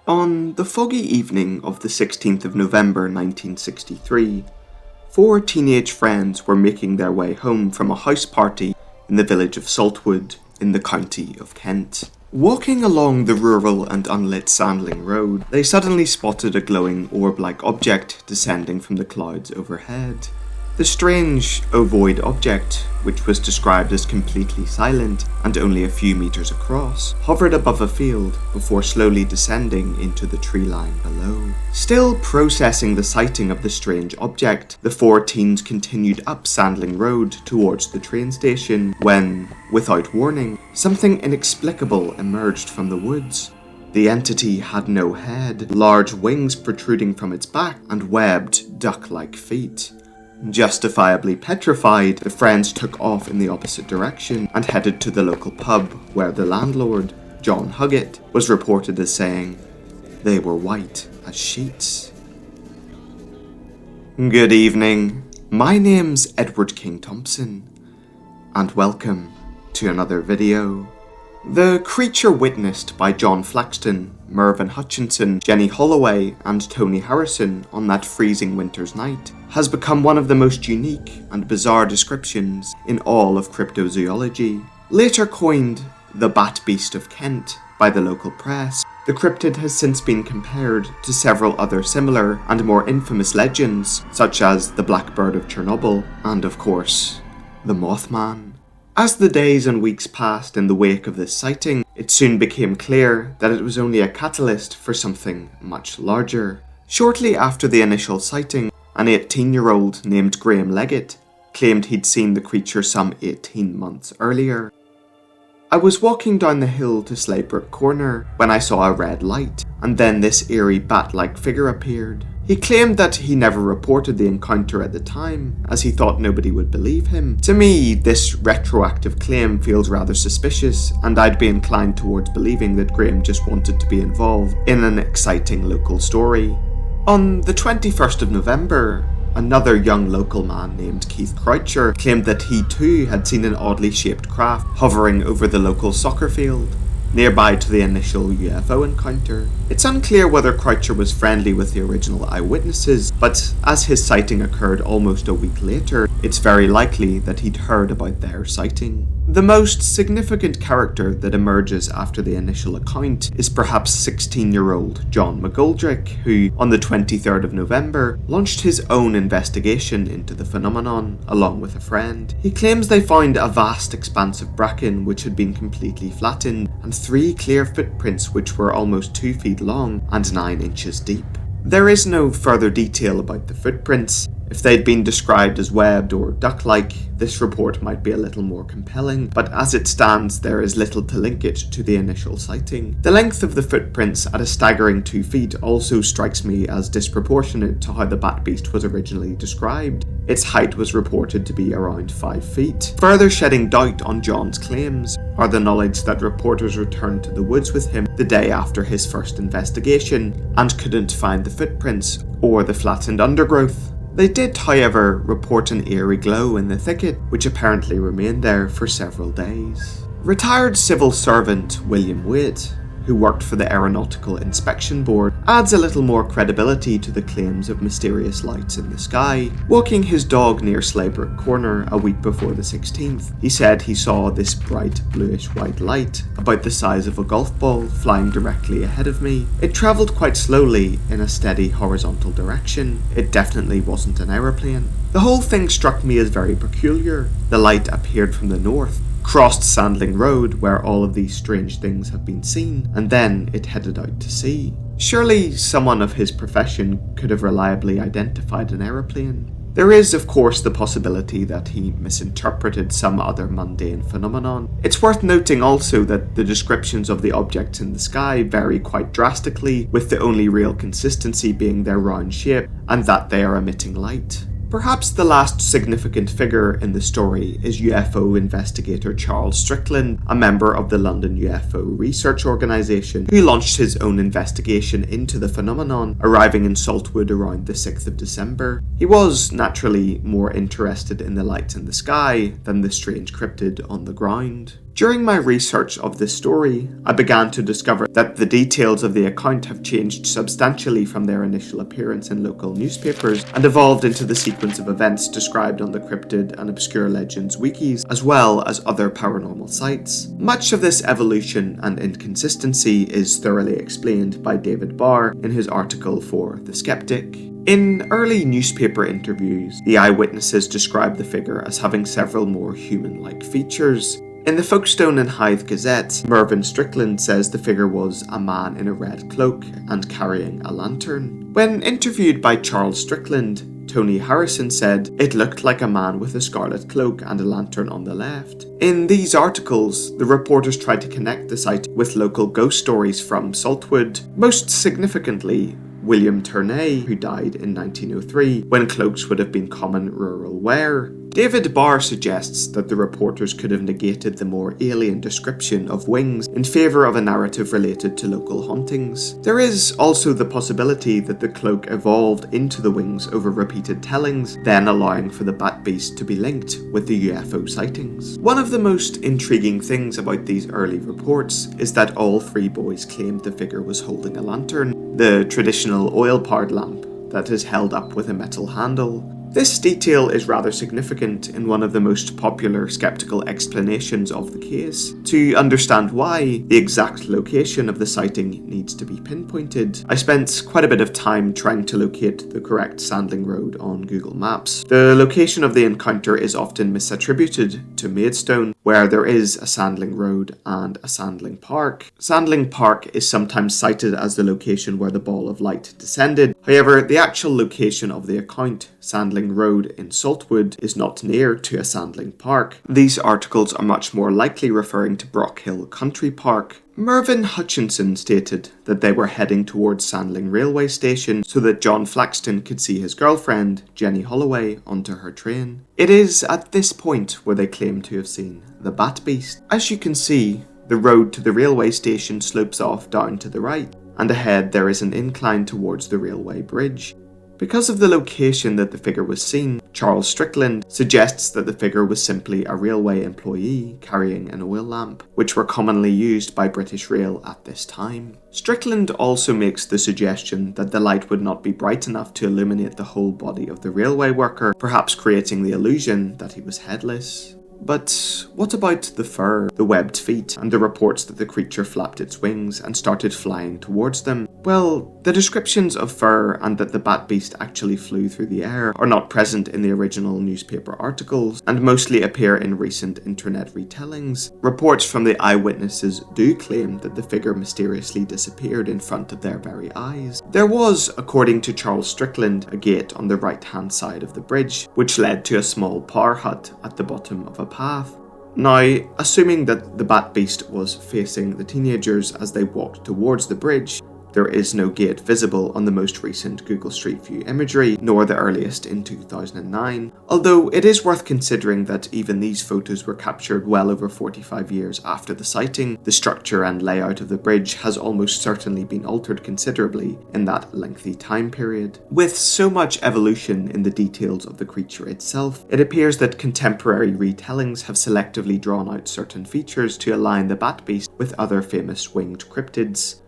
On the foggy evening of the 16th of November 1963, 4 teenage friends were making their way home from a house party in the village of Saltwood in the county of Kent. Walking along the rural and unlit Sandling Road, they suddenly spotted a glowing orb-like object descending from the clouds overhead. The strange, ovoid object, which was described as completely silent and only a few meters across, hovered above a field before slowly descending into the tree line below. Still processing the sighting of the strange object, the 4 teens continued up Sandling Road towards the train station when, without warning, something inexplicable emerged from the woods. The entity had no head, large wings protruding from its back, and webbed, duck-like feet. Justifiably petrified, the friends took off in the opposite direction and headed to the local pub where the landlord, John Huggett, was reported as saying, "They were white as sheets." Good evening, my name's Edward King Thompson, and welcome to another video. The creature witnessed by John Flaxton, Mervyn Hutchinson, Jenny Holloway and Tony Harrison on that freezing winter's night has become one of the most unique and bizarre descriptions in all of cryptozoology. Later coined the Bat Beast of Kent by the local press, the cryptid has since been compared to several other similar and more infamous legends, such as the Blackbird of Chernobyl and, of course, the Mothman. As the days and weeks passed in the wake of this sighting, it soon became clear that it was only a catalyst for something much larger. Shortly after the initial sighting, an 18-year-old named Graham Leggett claimed he'd seen the creature some 18 months earlier. "I was walking down the hill to Slaybrook Corner when I saw a red light, and then this eerie bat-like figure appeared." He claimed that he never reported the encounter at the time, as he thought nobody would believe him. To me, this retroactive claim feels rather suspicious, and I'd be inclined towards believing that Graham just wanted to be involved in an exciting local story. On the 21st of November, another young local man named Keith Croucher claimed that he too had seen an oddly shaped craft hovering over the local soccer field, nearby to the initial UFO encounter. It's unclear whether Croucher was friendly with the original eyewitnesses, but as his sighting occurred almost a week later, it's very likely that he'd heard about their sighting. The most significant character that emerges after the initial account is perhaps 16-year-old John McGoldrick, who, on the 23rd of November, launched his own investigation into the phenomenon, along with a friend. He claims they found a vast expanse of bracken which had been completely flattened, and 3 clear footprints which were almost 2 feet long and 9 inches deep. There is no further detail about the footprints. If they'd been described as webbed or duck-like, this report might be a little more compelling, but as it stands, there is little to link it to the initial sighting. The length of the footprints at a staggering 2 feet also strikes me as disproportionate to how the Bat Beast was originally described. Its height was reported to be around 5 feet. Further shedding doubt on John's claims are the knowledge that reporters returned to the woods with him the day after his first investigation and couldn't find the footprints or the flattened undergrowth. They did, however, report an eerie glow in the thicket, which apparently remained there for several days. Retired civil servant William Waite, who worked for the Aeronautical Inspection Board, adds a little more credibility to the claims of mysterious lights in the sky. Walking his dog near Slaybrook Corner a week before the 16th, he said he saw this bright bluish-white light, about the size of a golf ball, flying directly ahead of me. It travelled quite slowly in a steady horizontal direction. It definitely wasn't an aeroplane. The whole thing struck me as very peculiar. The light appeared from the north, crossed Sandling Road, where all of these strange things have been seen, and then it headed out to sea. Surely someone of his profession could have reliably identified an aeroplane. There is, of course, the possibility that he misinterpreted some other mundane phenomenon. It's worth noting also that the descriptions of the objects in the sky vary quite drastically, with the only real consistency being their round shape and that they are emitting light. Perhaps the last significant figure in the story is UFO investigator Charles Strickland, a member of the London UFO Research Organisation, who launched his own investigation into the phenomenon, arriving in Saltwood around the 6th of December. He was, naturally, more interested in the lights in the sky than the strange cryptid on the ground. During my research of this story, I began to discover that the details of the account have changed substantially from their initial appearance in local newspapers and evolved into the sequence of events described on the Cryptid and Obscure Legends wikis, as well as other paranormal sites. Much of this evolution and inconsistency is thoroughly explained by David Barr in his article for The Skeptic. In early newspaper interviews, the eyewitnesses described the figure as having several more human-like features. In the Folkestone and Hythe Gazette, Mervyn Strickland says the figure was a man in a red cloak and carrying a lantern. When interviewed by Charles Strickland, Tony Harrison said it looked like a man with a scarlet cloak and a lantern on the left. In these articles, the reporters tried to connect the site with local ghost stories from Saltwood, most significantly William Turnay, who died in 1903, when cloaks would have been common rural wear. David Barr suggests that the reporters could have negated the more alien description of wings in favour of a narrative related to local hauntings. There is also the possibility that the cloak evolved into the wings over repeated tellings, then allowing for the bat beast to be linked with the UFO sightings. One of the most intriguing things about these early reports is that all three boys claimed the figure was holding a lantern, the traditional oil-powered lamp that is held up with a metal handle. This detail is rather significant in one of the most popular skeptical explanations of the case. To understand why, the exact location of the sighting needs to be pinpointed. I spent quite a bit of time trying to locate the correct Sandling Road on Google Maps. The location of the encounter is often misattributed to Maidstone, where there is a Sandling Road and a Sandling Park. Sandling Park is sometimes cited as the location where the ball of light descended. However, the actual location of the account, Sandling Road in Saltwood, is not near to a Sandling Park. These articles are much more likely referring to Brockhill Country Park. Mervyn Hutchinson stated that they were heading towards Sandling Railway Station so that John Flaxton could see his girlfriend, Jenny Holloway, onto her train. It is at this point where they claim to have seen the Bat Beast. As you can see, the road to the railway station slopes off down to the right, and ahead there is an incline towards the railway bridge. Because of the location that the figure was seen, Charles Strickland suggests that the figure was simply a railway employee carrying an oil lamp, which were commonly used by British Rail at this time. Strickland also makes the suggestion that the light would not be bright enough to illuminate the whole body of the railway worker, perhaps creating the illusion that he was headless. But what about the fur, the webbed feet, and the reports that the creature flapped its wings and started flying towards them? Well, the descriptions of fur and that the bat beast actually flew through the air are not present in the original newspaper articles and mostly appear in recent internet retellings. Reports from the eyewitnesses do claim that the figure mysteriously disappeared in front of their very eyes. There was, according to Charles Strickland, a gate on the right-hand side of the bridge, which led to a small power hut at the bottom of a path. Now, assuming that the bat beast was facing the teenagers as they walked towards the bridge, there is no gate visible on the most recent Google Street View imagery, nor the earliest in 2009, although it is worth considering that even these photos were captured well over 45 years after the sighting. The structure and layout of the bridge has almost certainly been altered considerably in that lengthy time period. With so much evolution in the details of the creature itself, it appears that contemporary retellings have selectively drawn out certain features to align the bat beast with other famous winged cryptids.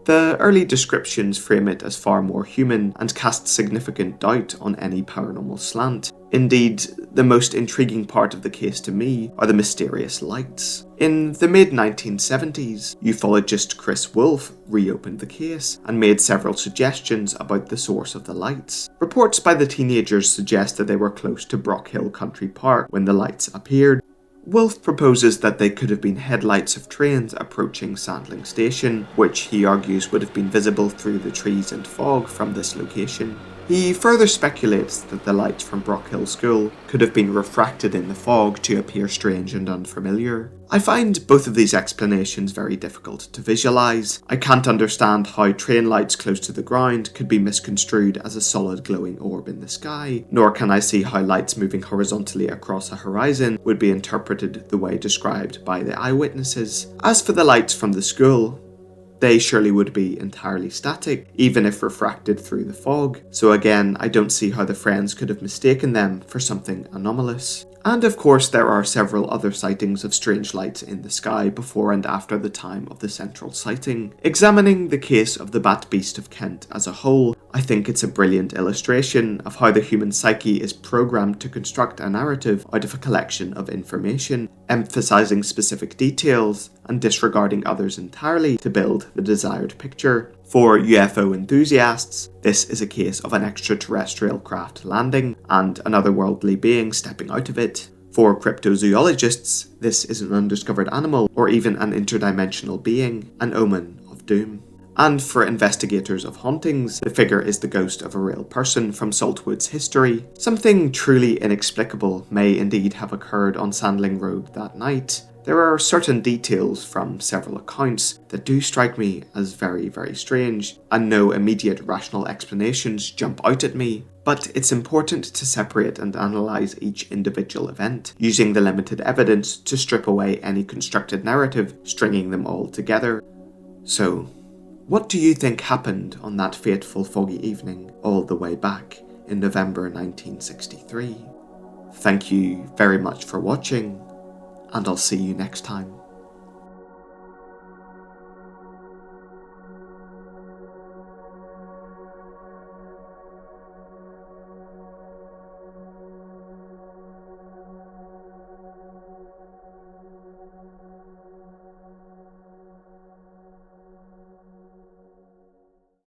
The early descriptions frame it as far more human and cast significant doubt on any paranormal slant. Indeed, the most intriguing part of the case to me are the mysterious lights. In the mid-1970s, ufologist Chris Wolfe reopened the case and made several suggestions about the source of the lights. Reports by the teenagers suggest that they were close to Brockhill Country Park when the lights appeared. Wolfe proposes that they could have been headlights of trains approaching Sandling Station, which he argues would have been visible through the trees and fog from this location. He further speculates that the lights from Brockhill School could have been refracted in the fog to appear strange and unfamiliar. I find both of these explanations very difficult to visualise. I can't understand how train lights close to the ground could be misconstrued as a solid glowing orb in the sky, nor can I see how lights moving horizontally across a horizon would be interpreted the way described by the eyewitnesses. As for the lights from the school, they surely would be entirely static, even if refracted through the fog. So again, I don't see how the friends could have mistaken them for something anomalous. And of course there are several other sightings of strange lights in the sky before and after the time of the central sighting. Examining the case of the Bat Beast of Kent as a whole, I think it's a brilliant illustration of how the human psyche is programmed to construct a narrative out of a collection of information, emphasizing specific details and disregarding others entirely to build the desired picture. For UFO enthusiasts, this is a case of an extraterrestrial craft landing and an otherworldly being stepping out of it. For cryptozoologists, this is an undiscovered animal or even an interdimensional being, an omen of doom. And for investigators of hauntings, the figure is the ghost of a real person from Saltwood's history. Something truly inexplicable may indeed have occurred on Sandling Road that night. There are certain details from several accounts that do strike me as very, very strange, and no immediate rational explanations jump out at me. But it's important to separate and analyse each individual event, using the limited evidence to strip away any constructed narrative, stringing them all together. So, what do you think happened on that fateful foggy evening all the way back in November 1963? Thank you very much for watching, and I'll see you next time.